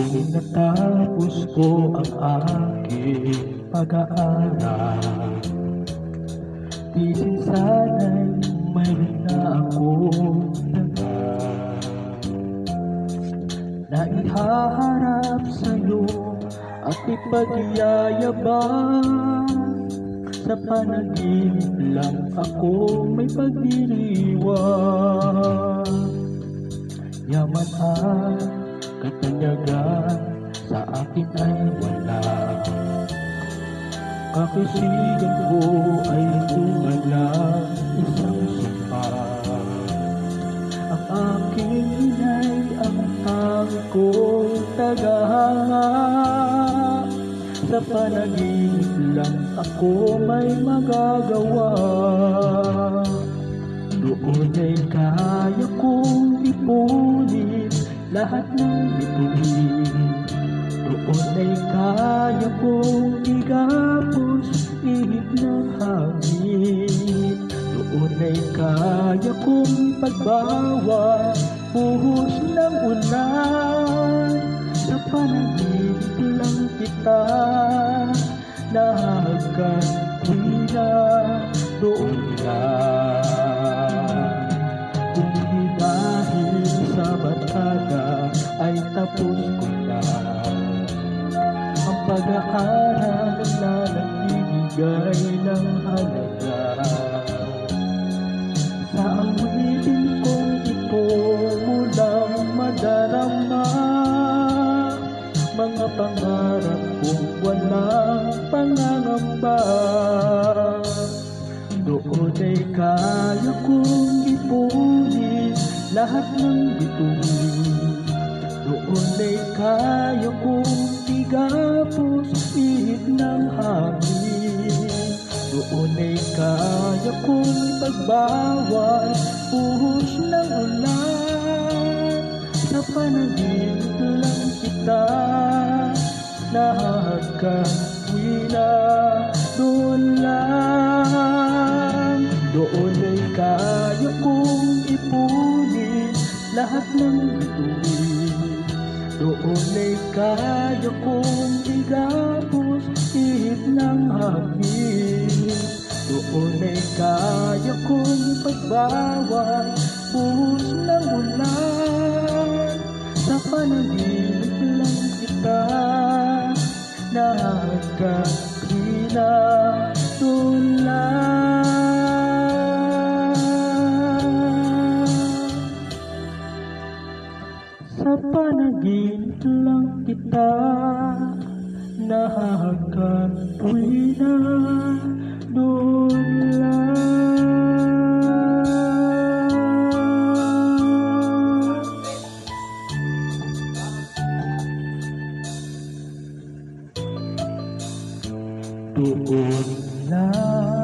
Noong natapos ko ang aking pag-aaral, isip sana'y mayroon na akong daga na ihaharap sa'yo at ipagyayabang. Sa panaginip lang ako may pagdiriwang. Yaman at katanyagan sa akin ay wala. Kakasigan ko ay tumalang isang sumpa. Ang aking inay ang tanging kong tagahanga. Sa panaginip lang ako may magagawa. Doon ay kaya kong ipunin lahat ng bituin. Doon ay kaya kong igapos ihip ng hangin. Doon ay kaya kong pagbawa buhos ng ulan. Sa panaginip lang kita nakakatuwira doon lang. Kung di dahil sa barkada ay tapos ko na ang pag-aaral na nagbibigay ng halaga. Sa awitin kong ito mulang madarama mga pangarap kong walang pangangamba. Doon ay kaya kong ipunin lahat ng bituin. Doon ay kaya kong igapos ihip ng hangin. Doon ay kaya kong pagbawal buhos ng ulan. Sa panaginip lang kita nakakatuwira doon lang. Doon ay kaya kong ipunin lahat ng bituin. Doon ay kaya kong igapos ihip ng hangin. Doon ay kaya kong pagbawal buhos ng ulan. Sa panaginip lang kita nakakatuwira doon lang. Sa panaginip lang kita nakakatuwira doon lang. Doon lang.